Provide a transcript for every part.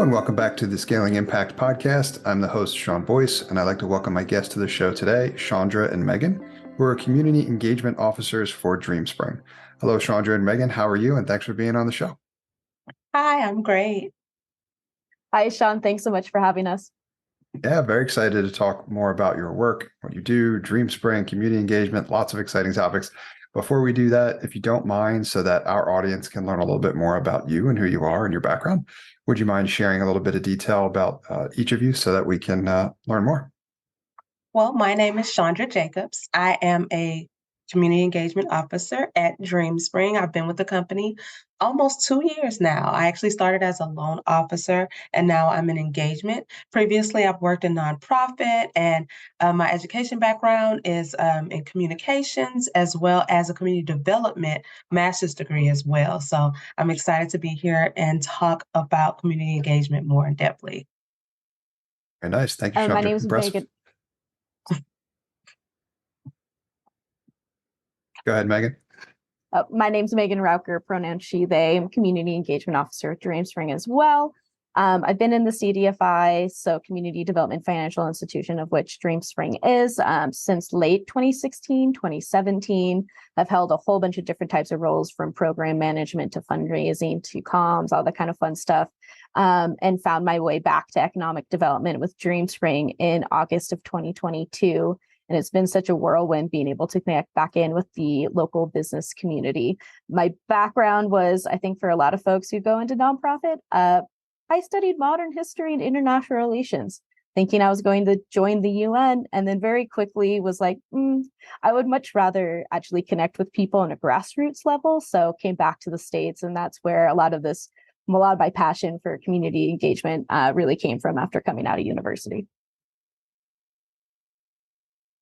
and welcome back to the Scaling Impact podcast. I'm the host, Sean Boyce, and I'd like to welcome my guests to the show today, Shaundra and Meghan, who are community engagement officers for DreamSpring. Hello, Shaundra and Meghan. How are you? And thanks for being on the show. Hi, I'm great. Hi, Sean. Thanks so much for having us. Yeah, very excited to talk more about your work, what you do, DreamSpring, community engagement, lots of exciting topics. Before we do that, if you don't mind, so that our audience can learn a little bit more about you and who you are and your background, would you mind sharing a little bit of detail about each of you so that we can learn more? Well, my name is Shaundra Jacobs. I am a community engagement officer at DreamSpring. I've been with the company almost 2 years now. I actually started as a loan officer, and now I'm in engagement. Previously, I've worked in nonprofit, and my education background is in communications, as well as a community development master's degree as well. So I'm excited to be here and talk about community engagement more in depthly. Very nice. Thank you, Shaundra. My name is Impressive. Meghan. Go ahead, Meghan. My name's Meghan Rauker, pronoun she, they. I'm community engagement officer at DreamSpring as well. I've been in the CDFI, so Community Development Financial Institution, of which DreamSpring is, since late 2016, 2017. I've held a whole bunch of different types of roles, from program management to fundraising to comms, all that kind of fun stuff, and found my way back to economic development with DreamSpring in August of 2022. And it's been such a whirlwind being able to connect back in with the local business community. My background was, I think for a lot of folks who go into nonprofit, I studied modern history and international relations, thinking I was going to join the UN, and then very quickly was like, I would much rather actually connect with people on a grassroots level. So came back to the States, and that's where a lot of my passion for community engagement really came from after coming out of university.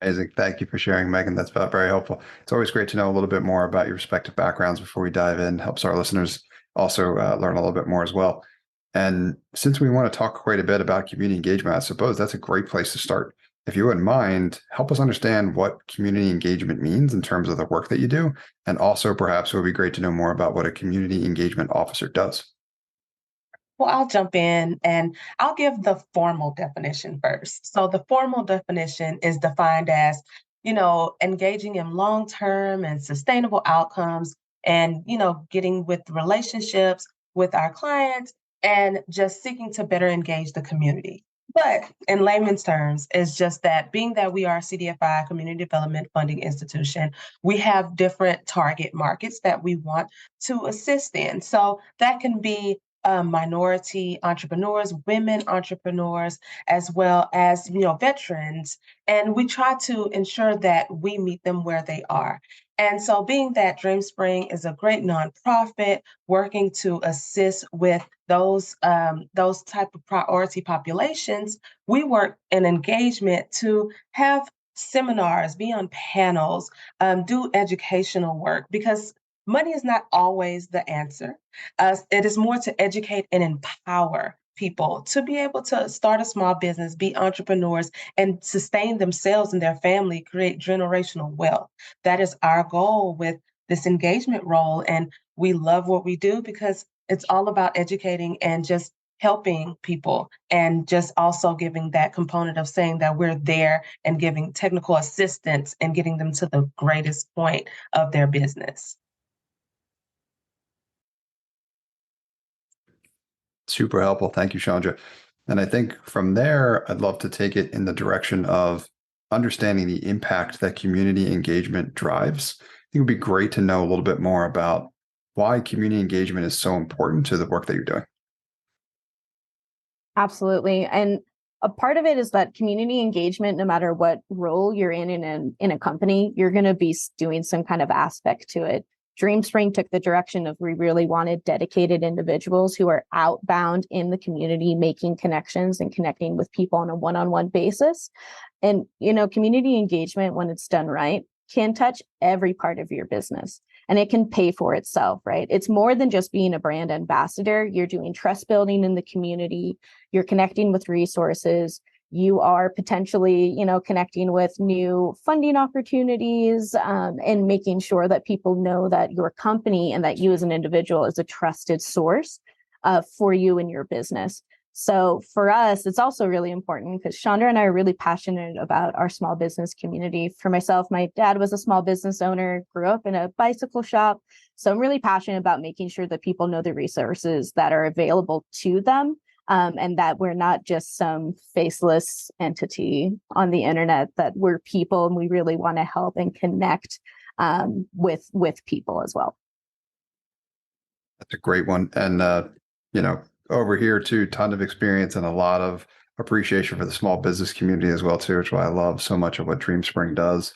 Amazing. Thank you for sharing, Meghan. That's very helpful. It's always great to know a little bit more about your respective backgrounds before we dive in. Helps our listeners also learn a little bit more as well. And since we want to talk quite a bit about community engagement, I suppose that's a great place to start. If you wouldn't mind, help us understand what community engagement means in terms of the work that you do. And also, perhaps it would be great to know more about what a community engagement officer does. Well, I'll jump in and I'll give the formal definition first. So the formal definition is defined as, engaging in long-term and sustainable outcomes and, getting with relationships with our clients and just seeking to better engage the community. But in layman's terms, it's just that being that we are a CDFI, Community Development Funding Institution, we have different target markets that we want to assist in. So that can be minority entrepreneurs, women entrepreneurs, as well as, veterans. And we try to ensure that we meet them where they are. And so being that DreamSpring is a great nonprofit working to assist with those type of priority populations, we work in engagement to have seminars, be on panels, do educational work, because money is not always the answer. It is more to educate and empower people to be able to start a small business, be entrepreneurs, and sustain themselves and their family, create generational wealth. That is our goal with this engagement role. And we love what we do because it's all about educating and just helping people, and just also giving that component of saying that we're there and giving technical assistance and getting them to the greatest point of their business. Super helpful. Thank you, Shaundra. And I think from there, I'd love to take it in the direction of understanding the impact that community engagement drives. I think it would be great to know a little bit more about why community engagement is so important to the work that you're doing. Absolutely. And a part of it is that community engagement, no matter what role you're in a company, you're going to be doing some kind of aspect to it. DreamSpring took the direction of, we really wanted dedicated individuals who are outbound in the community, making connections and connecting with people on a one-on-one basis. And, community engagement, when it's done right, can touch every part of your business, and it can pay for itself, right? It's more than just being a brand ambassador. You're doing trust building in the community. You're connecting with resources. You are potentially, connecting with new funding opportunities, and making sure that people know that your company and that you as an individual is a trusted source for you and your business. So for us, it's also really important because Shaundra and I are really passionate about our small business community. For myself, my dad was a small business owner, grew up in a bicycle shop. So I'm really passionate about making sure that people know the resources that are available to them, and that we're not just some faceless entity on the internet, that we're people and we really want to help and connect with people as well. That's a great one. And, over here too, ton of experience and a lot of appreciation for the small business community as well too, which is why I love so much of what DreamSpring does.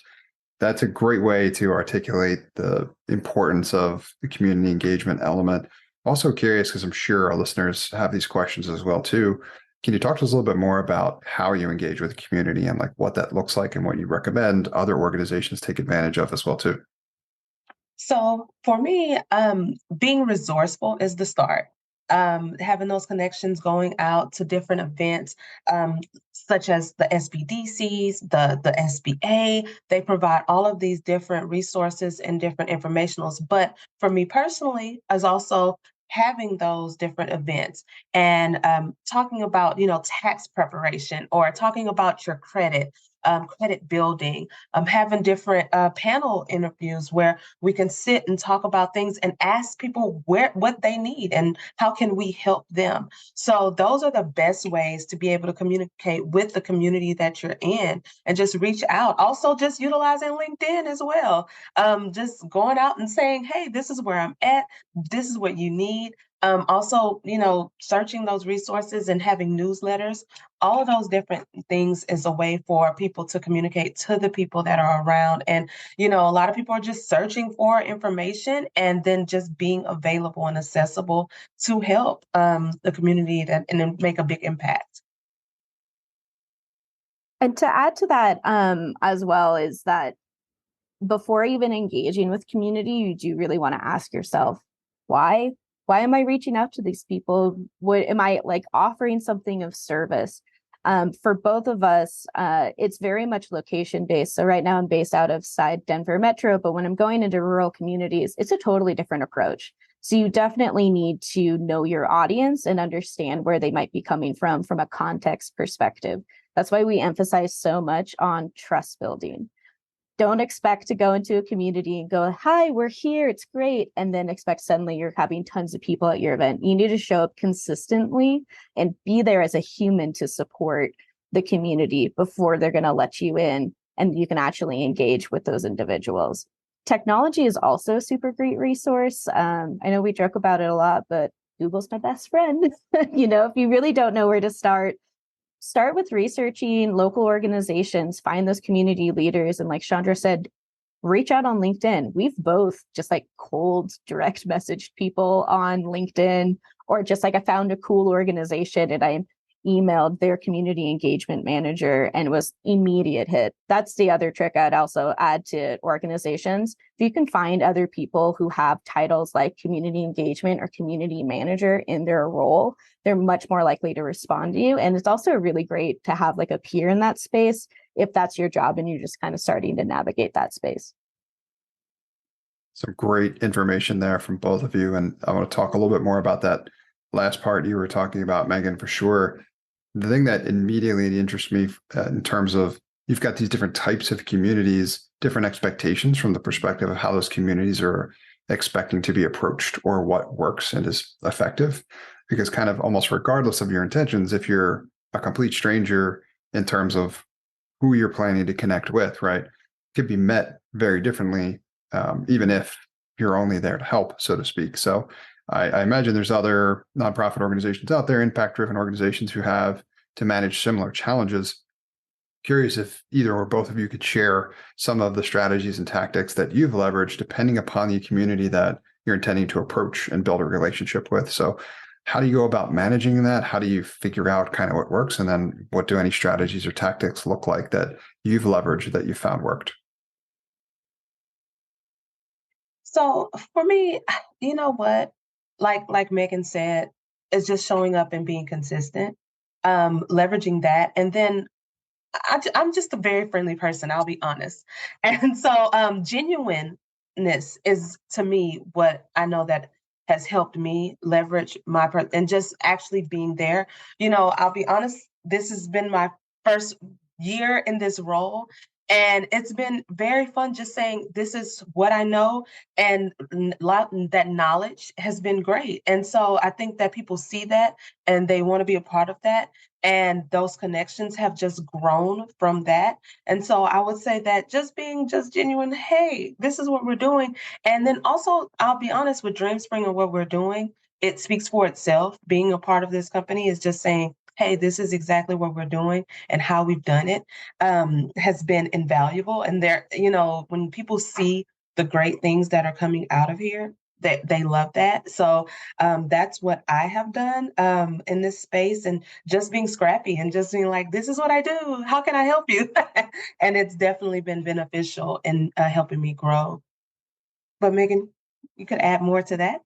That's a great way to articulate the importance of the community engagement element. Also curious, because I'm sure our listeners have these questions as well too. Can you talk to us a little bit more about how you engage with the community and like what that looks like and what you recommend other organizations take advantage of as well too? So for me, being resourceful is the start. Having those connections, going out to different events, such as the SBDCs, the SBA, they provide all of these different resources and different informationals. But for me personally, as also having those different events and talking about, tax preparation or talking about your credit building, having different panel interviews where we can sit and talk about things and ask people what they need and how can we help them. So those are the best ways to be able to communicate with the community that you're in and just reach out. Also, just utilizing LinkedIn as well. Just going out and saying, hey, this is where I'm at. This is what you need. Also, searching those resources and having newsletters, all of those different things is a way for people to communicate to the people that are around. And, a lot of people are just searching for information and then just being available and accessible to help the community and then make a big impact. And to add to that as well is that before even engaging with community, you do really want to ask yourself, why? Why am I reaching out to these people? What am I like offering something of service? For both of us, it's very much location based. So right now I'm based out of Denver Metro, but when I'm going into rural communities, it's a totally different approach. So you definitely need to know your audience and understand where they might be coming from a context perspective. That's why we emphasize so much on trust building. Don't expect to go into a community and go, hi, we're here, it's great. And then expect suddenly you're having tons of people at your event. You need to show up consistently and be there as a human to support the community before they're going to let you in and you can actually engage with those individuals. Technology is also a super great resource. I know we joke about it a lot, but Google's my best friend. If you really don't know where to start with researching local organizations, find those community leaders. And like Shaundra said, reach out on LinkedIn. We've both just like cold direct messaged people on LinkedIn, or just like I found a cool organization and I emailed their community engagement manager and it was immediate hit. That's the other trick I'd also add to organizations. If you can find other people who have titles like community engagement or community manager in their role, they're much more likely to respond to you. And it's also really great to have like a peer in that space if that's your job and you're just kind of starting to navigate that space. Some great information there from both of you. And I want to talk a little bit more about that last part you were talking about, Meghan, for sure. The thing that immediately interests me in terms of you've got these different types of communities, different expectations from the perspective of how those communities are expecting to be approached or what works and is effective. Because kind of almost regardless of your intentions, if you're a complete stranger in terms of who you're planning to connect with, right, could be met very differently, even if you're only there to help, so to speak. So I imagine there's other nonprofit organizations out there, impact-driven organizations who have to manage similar challenges. Curious if either or both of you could share some of the strategies and tactics that you've leveraged depending upon the community that you're intending to approach and build a relationship with. So how do you go about managing that? How do you figure out kind of what works? And then what do any strategies or tactics look like that you've leveraged that you found worked? So for me, you know what? Like Megan said, it's just showing up and being consistent, leveraging that, and then I'm just a very friendly person. I'll be honest, and so genuineness is to me what I know that has helped me leverage and just actually being there. I'll be honest, this has been my first year in this role. And it's been very fun just saying, this is what I know. And that knowledge has been great. And so I think that people see that and they want to be a part of that. And those connections have just grown from that. And so I would say that just being just genuine, hey, this is what we're doing. And then also, I'll be honest with DreamSpring and what we're doing, it speaks for itself. Being a part of this company is just saying, hey, this is exactly what we're doing and how we've done it has been invaluable. And when people see the great things that are coming out of here, they love that. So that's what I have done in this space, and just being scrappy and just being like, this is what I do. How can I help you? And it's definitely been beneficial in helping me grow. But Meghan, you could add more to that.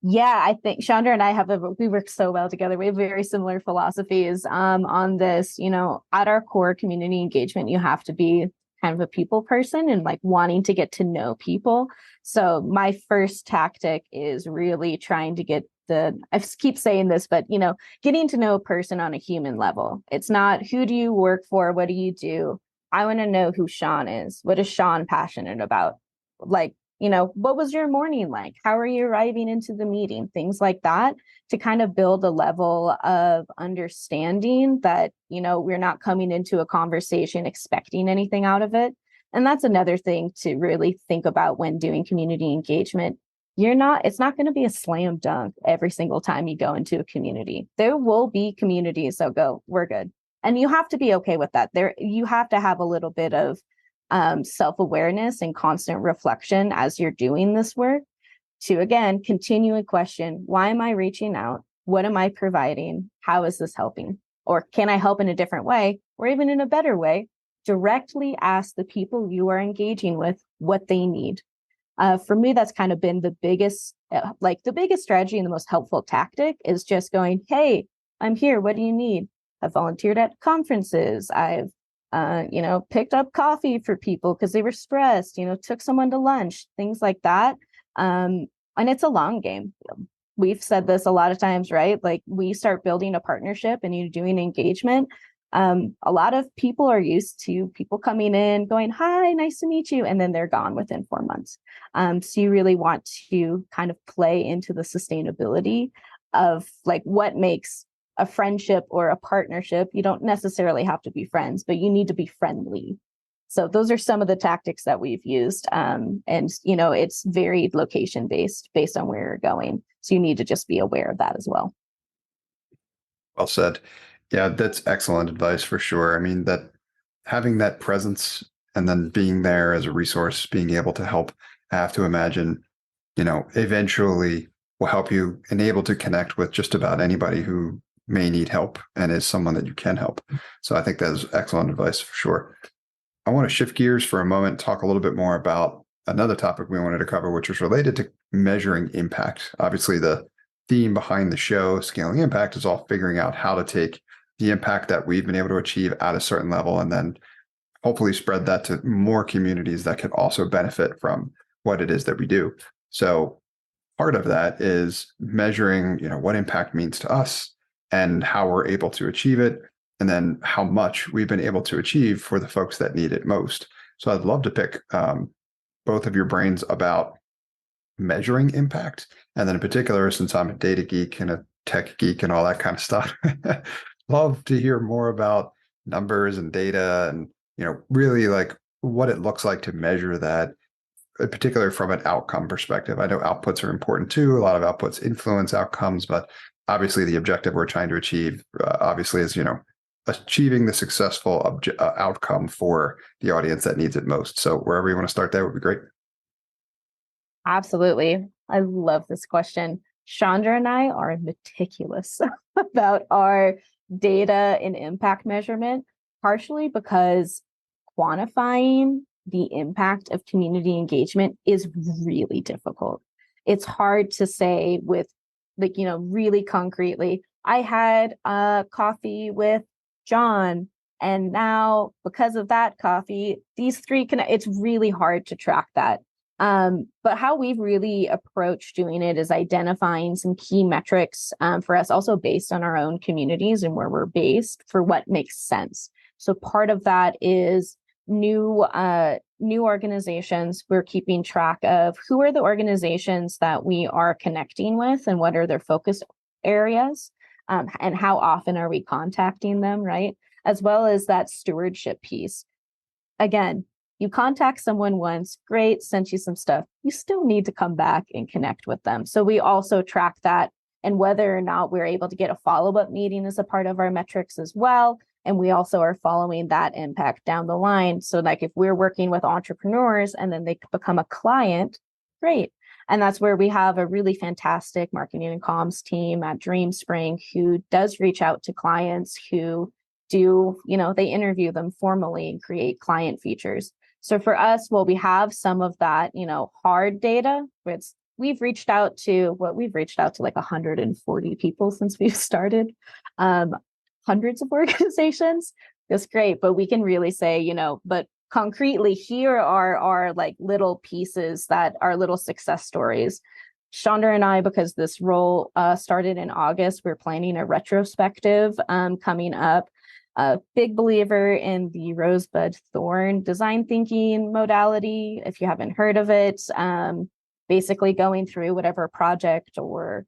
Yeah, I think Shaundra and I we work so well together. We have very similar philosophies on this. At our core, community engagement, you have to be kind of a people person and like wanting to get to know people. So my first tactic is really trying to I keep saying this, but getting to know a person on a human level. It's not who do you work for? What do you do? I want to know who Sean is. What is Sean passionate about? Like, what was your morning like? How are you arriving into the meeting? Things like that, to kind of build a level of understanding that, we're not coming into a conversation expecting anything out of it. And that's another thing to really think about when doing community engagement. It's not going to be a slam dunk every single time you go into a community. There will be communities that go, we're good. And you have to be okay with that. You have to have a little bit of self-awareness and constant reflection as you're doing this work to, again, continue and question, why am I reaching out? What am I providing? How is this helping? Or can I help in a different way? Or even in a better way? Directly ask the people you are engaging with what they need. For me, that's kind of been the biggest strategy and the most helpful tactic is just going, hey, I'm here. What do you need? I've volunteered at conferences. I've picked up coffee for people because they were stressed, took someone to lunch, things like that. And it's a long game. We've said this a lot of times, right? Like we start building a partnership and you're doing engagement. A lot of people are used to people coming in going, hi, nice to meet you. And then they're gone within 4 months. So you really want to kind of play into the sustainability of like what makes a friendship or a partnership. You don't necessarily have to be friends, but you need to be friendly. So those are some of the tactics that we've used. And it's very location based on where you're going. So you need to just be aware of that as well. Well said. Yeah, that's excellent advice for sure. I mean, that having that presence and then being there as a resource, being able to help, I have to imagine, eventually will help you enable to connect with just about anybody who may need help and is someone that you can help. So I think that is excellent advice for sure. I want to shift gears for a moment, talk a little bit more about another topic we wanted to cover, which was related to measuring impact. Obviously, the theme behind the show, Scaling Impact, is all figuring out how to take the impact that we've been able to achieve at a certain level and then hopefully spread that to more communities that could also benefit from what it is that we do. So part of that is measuring, what impact means to us and how we're able to achieve it, and then how much we've been able to achieve for the folks that need it most. So I'd love to pick both of your brains about measuring impact. And then in particular, since I'm a data geek and a tech geek and all that kind of stuff, love to hear more about numbers and data and, really like what it looks like to measure that, in particular from an outcome perspective. I know outputs are important too. A lot of outputs influence outcomes, but obviously the objective we're trying to achieve obviously is, achieving the successful outcome for the audience that needs it most. So wherever you want to start, that would be great. Absolutely. I love this question. Shaundra and I are meticulous about our data and impact measurement, partially because quantifying the impact of community engagement is really difficult. It's hard to say with really concretely, I had a coffee with John, and now because of that coffee, these three it's really hard to track that. But how we've really approached doing it is identifying some key metrics for us, also based on our own communities and where we're based, for what makes sense. So part of that is new organizations. We're keeping track of who are the organizations that we are connecting with and what are their focus areas, and how often are we contacting them, right? As well as that stewardship piece. Again, you contact someone once, great, sent you some stuff. You still need to come back and connect with them. So we also track that, and whether or not we're able to get a follow-up meeting is a part of our metrics as well. And we also are following that impact down the line. So like if we're working with entrepreneurs and then they become a client, great. And that's where we have a really fantastic marketing and comms team at DreamSpring who does reach out to clients who do, they interview them formally and create client features. So for us, well, we have some of that, hard data. We've reached out to like 140 people since we've started, hundreds of organizations. That's great, but we can really say, but concretely, here are our like little pieces that are little success stories. Shaundra and I, because this role started in August, we're planning a retrospective coming up. A big believer in the rosebud thorn design thinking modality. If you haven't heard of it, basically going through whatever project or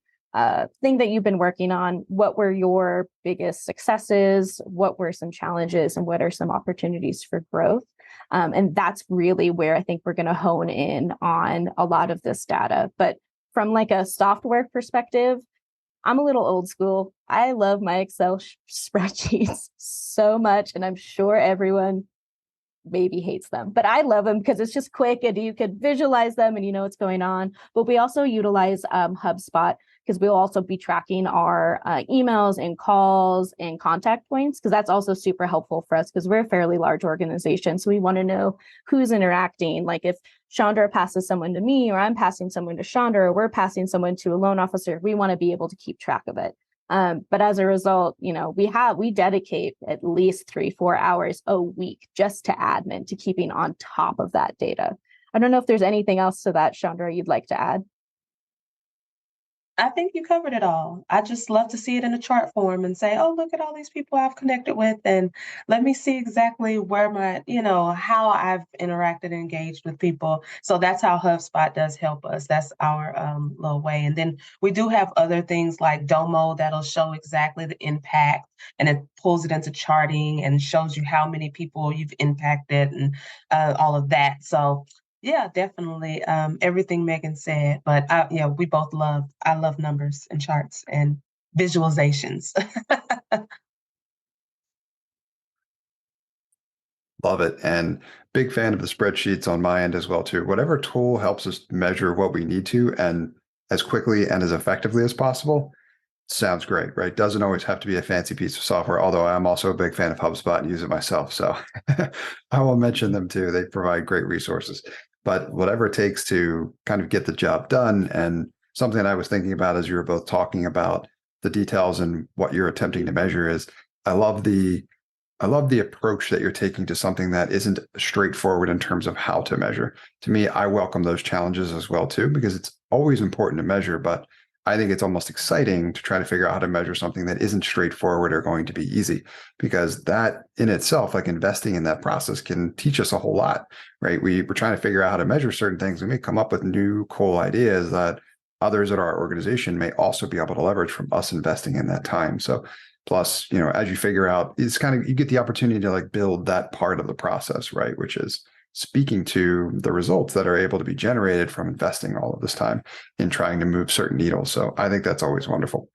thing that you've been working on, what were your biggest successes, what were some challenges, and what are some opportunities for growth? And that's really where I think we're going to hone in on a lot of this data. But from like a software perspective, I'm a little old school. I love my Excel spreadsheets so much, and I'm sure everyone maybe hates them, but I love them because it's just quick and you could visualize them and you know what's going on. But we also utilize HubSpot because we'll also be tracking our emails and calls and contact points, because that's also super helpful for us because we're a fairly large organization. So we want to know who's interacting. Like if Shaundra passes someone to me, or I'm passing someone to Shaundra, or we're passing someone to a loan officer, we want to be able to keep track of it. But as a result, we dedicate at least 3-4 hours a week just to admin, to keeping on top of that data. I don't know if there's anything else to that, Shaundra, you'd like to add. I think you covered it all. I just love to see it in a chart form and say, oh, look at all these people I've connected with, and let me see exactly where how I've interacted and engaged with people. So that's how HubSpot does help us. That's our little way. And then we do have other things like Domo that'll show exactly the impact, and it pulls it into charting and shows you how many people you've impacted and all of that. So yeah, definitely. Everything Meghan said, but I love numbers and charts and visualizations. Love it. And big fan of the spreadsheets on my end as well, too. Whatever tool helps us measure what we need to and as quickly and as effectively as possible sounds great, right? Doesn't always have to be a fancy piece of software, although I'm also a big fan of HubSpot and use it myself. So I will mention them too. They provide great resources. But whatever it takes to kind of get the job done. And something I was thinking about as you were both talking about the details and what you're attempting to measure is I love the approach that you're taking to something that isn't straightforward in terms of how to measure. To me, I welcome those challenges as well too, because it's always important to measure, but I think it's almost exciting to try to figure out how to measure something that isn't straightforward or going to be easy, because that in itself, like investing in that process, can teach us a whole lot, right? We're trying to figure out how to measure certain things. We may come up with new cool ideas that others at our organization may also be able to leverage from us investing in that time. So plus, as you figure out, it's kind of, you get the opportunity to like build that part of the process, right? Which is speaking to the results that are able to be generated from investing all of this time in trying to move certain needles. So I think that's always wonderful.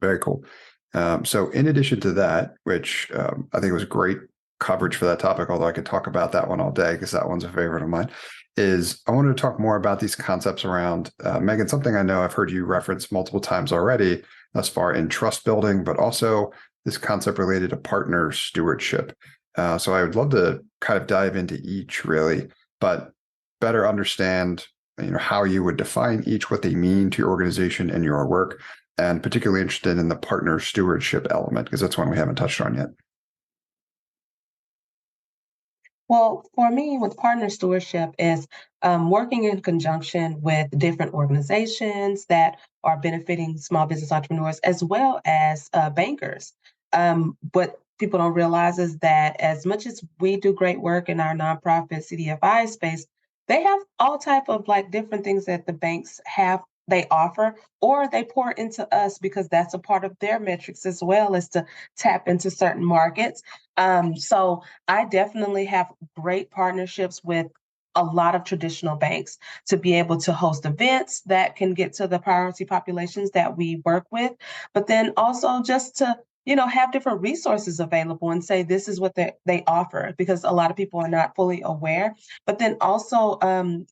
Very cool. So in addition to that, which I think was great coverage for that topic, although I could talk about that one all day because that one's a favorite of mine, is I wanted to talk more about these concepts around, Meghan, something I know I've heard you reference multiple times already thus far in trust building, but also this concept related to partner stewardship. So I would love to kind of dive into each really, but better understand, how you would define each, what they mean to your organization and your work, and particularly interested in the partner stewardship element, because that's one we haven't touched on yet. Well, for me, with partner stewardship is working in conjunction with different organizations that are benefiting small business entrepreneurs as well as bankers. What people don't realize is that as much as we do great work in our nonprofit CDFI space, they have all type of like different things that the banks have they offer or they pour into us because that's a part of their metrics as well as to tap into certain markets. So I definitely have great partnerships with a lot of traditional banks to be able to host events that can get to the priority populations that we work with, but then also just to have different resources available and say this is what they offer because a lot of people are not fully aware. But then also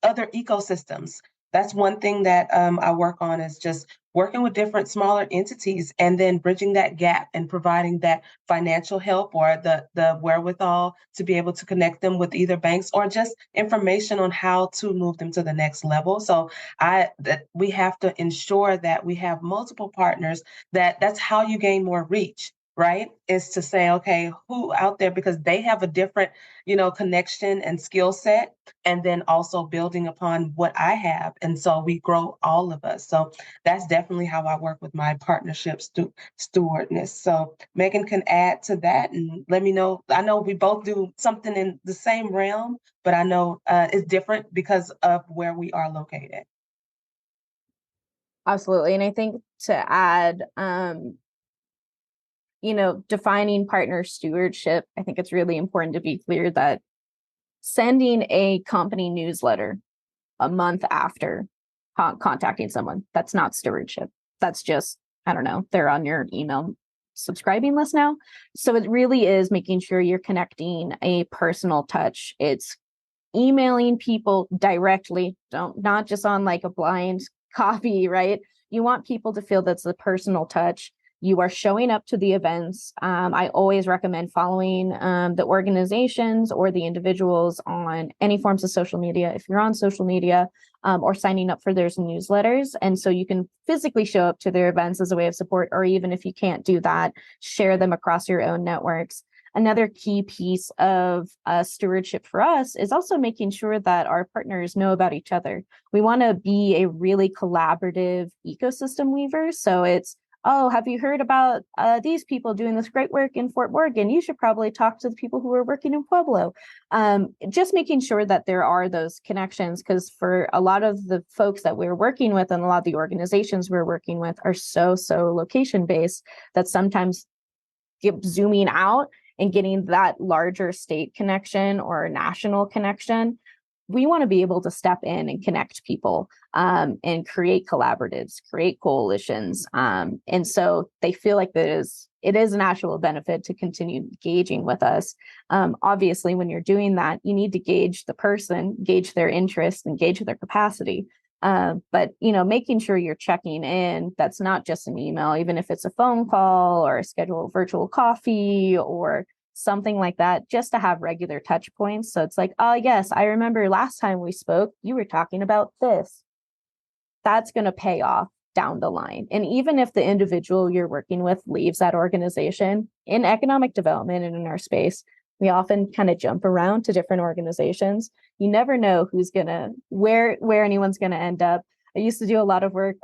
other ecosystems. That's one thing that I work on is just working with different smaller entities and then bridging that gap and providing that financial help or the wherewithal to be able to connect them with either banks or just information on how to move them to the next level. So that we have to ensure that we have multiple partners that's how you gain more reach, right? Is to say, okay, who out there because they have a different, connection and skill set, and then also building upon what I have. And so we grow all of us. So that's definitely how I work with my partnership stewardness. So Megan can add to that and let me know. I know we both do something in the same realm, but I know it's different because of where we are located. Absolutely. And I think to add, defining partner stewardship, I think it's really important to be clear that sending a company newsletter a month after contacting someone, that's not stewardship. That's just, I don't know, they're on your email subscribing list now. So it really is making sure you're connecting a personal touch. It's emailing people directly, not just on like a blind copy, right? You want people to feel that's a personal touch. You are showing up to the events. I always recommend following the organizations or the individuals on any forms of social media. If you're on social media or signing up for their newsletters. And so you can physically show up to their events as a way of support, or even if you can't do that, share them across your own networks. Another key piece of stewardship for us is also making sure that our partners know about each other. We want to be a really collaborative ecosystem weaver. So it's, oh, have you heard about these people doing this great work in Fort Morgan? You should probably talk to the people who are working in Pueblo. Just making sure that there are those connections, because for a lot of the folks that we're working with and a lot of the organizations we're working with are so location based that sometimes zooming out and getting that larger state connection or national connection, we want to be able to step in and connect people and create collaboratives, create coalitions. And so they feel like it is an actual benefit to continue engaging with us. Obviously, when you're doing that, you need to gauge the person, gauge their interest, and gauge their capacity. But making sure you're checking in, that's not just an email, even if it's a phone call or a scheduled virtual coffee or something like that, just to have regular touch points. So it's like, oh yes, I remember last time we spoke, you were talking about this. That's going to pay off down the line. And even if the individual you're working with leaves that organization, in economic development and in our space, we often kind of jump around to different organizations. You never know who's gonna where anyone's gonna end up. I used to do a lot of work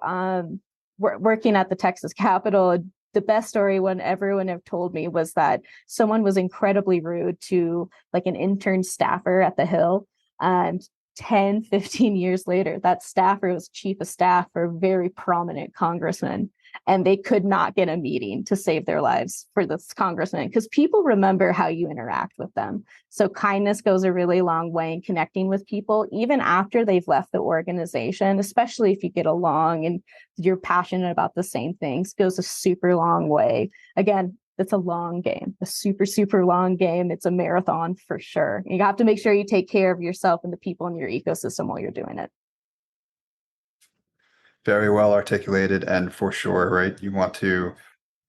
working at the Texas Capitol. The best story one everyone have told me was that someone was incredibly rude to like an intern staffer at the Hill, and 10, 15 years later, that staffer was chief of staff for a very prominent congressman, and they could not get a meeting to save their lives for this congressman because people remember how you interact with them. So kindness goes a really long way in connecting with people, even after they've left the organization, especially if you get along and you're passionate about the same things, goes a super long way. Again, it's a long game, a super long game. It's a marathon for sure. You have to make sure you take care of yourself and the people in your ecosystem while you're doing it. Very well articulated, and for sure, right? You want to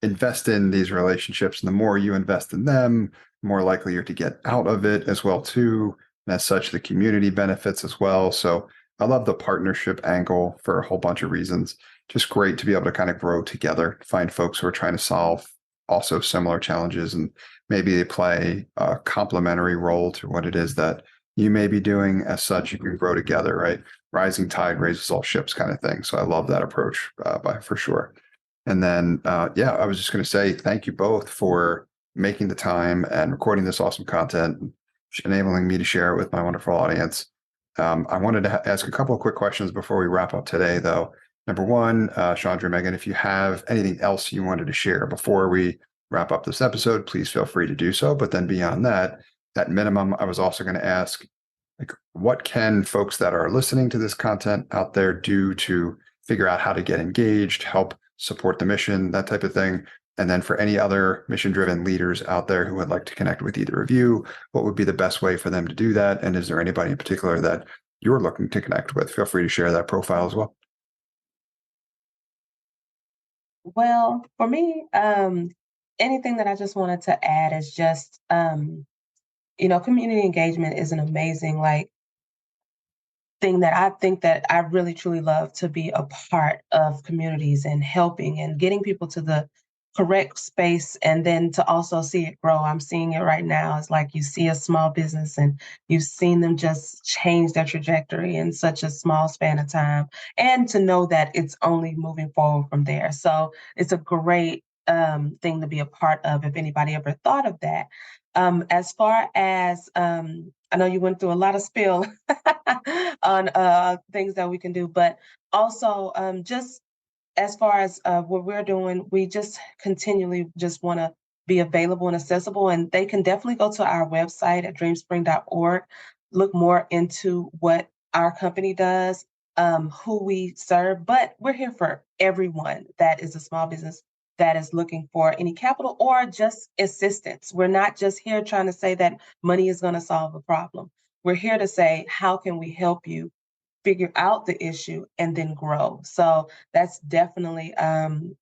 invest in these relationships, and the more you invest in them, the more likely you're to get out of it as well too. And as such, the community benefits as well. So I love the partnership angle for a whole bunch of reasons. Just great to be able to kind of grow together, find folks who are trying to solve also similar challenges, and maybe they play a complementary role to what it is that you may be doing. As such, you can grow together, right? Rising tide raises all ships kind of thing. So I love that approach for sure. And then, I was just going to say thank you both for making the time and recording this awesome content, enabling me to share it with my wonderful audience. I wanted to ask a couple of quick questions before we wrap up today, though. Number one, Shaundra, Meghan, if you have anything else you wanted to share before we wrap up this episode, please feel free to do so. But then beyond that, at minimum, I was also going to ask, like, what can folks that are listening to this content out there do to figure out how to get engaged, help support the mission, that type of thing? And then for any other mission-driven leaders out there who would like to connect with either of you, what would be the best way for them to do that? And is there anybody in particular that you're looking to connect with? Feel free to share that profile as well. Well, for me, anything that I just wanted to add is just, community engagement is an amazing, thing that I think that I really truly love to be a part of communities and helping and getting people to the correct space and then to also see it grow. I'm seeing it right now. It's like you see a small business and you've seen them just change their trajectory in such a small span of time, and to know that it's only moving forward from there. So it's a great thing to be a part of if anybody ever thought of that. As far as I know you went through a lot of spill on things that we can do, but also just as far as what we're doing, we just continually just want to be available and accessible. And they can definitely go to our website at dreamspring.org, look more into what our company does, who we serve. But we're here for everyone that is a small business that is looking for any capital or just assistance. We're not just here trying to say that money is going to solve a problem. We're here to say, how can we help you figure out the issue and then grow? So that's definitely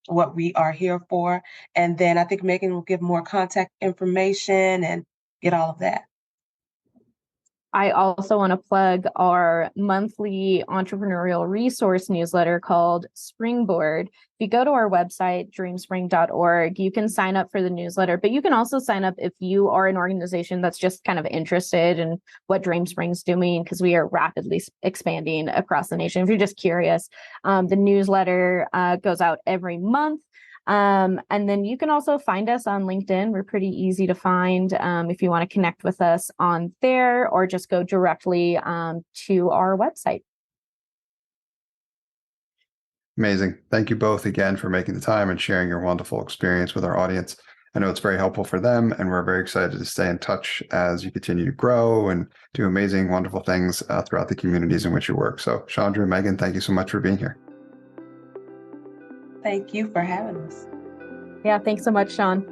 what we are here for. And then I think Meghan will give more contact information and get all of that. I also want to plug our monthly entrepreneurial resource newsletter called Springboard. If you go to our website, dreamspring.org, you can sign up for the newsletter, but you can also sign up if you are an organization that's just kind of interested in what DreamSpring's doing, because we are rapidly expanding across the nation. If you're just curious, the newsletter goes out every month. And then you can also find us on LinkedIn. We're pretty easy to find if you want to connect with us on there, or just go directly to our website. Amazing. Thank you both again for making the time and sharing your wonderful experience with our audience. I know it's very helpful for them, and we're very excited to stay in touch as you continue to grow and do amazing, wonderful things throughout the communities in which you work. So, Shaundra and Meghan, thank you so much for being here. Thank you for having us. Yeah, thanks so much, Sean.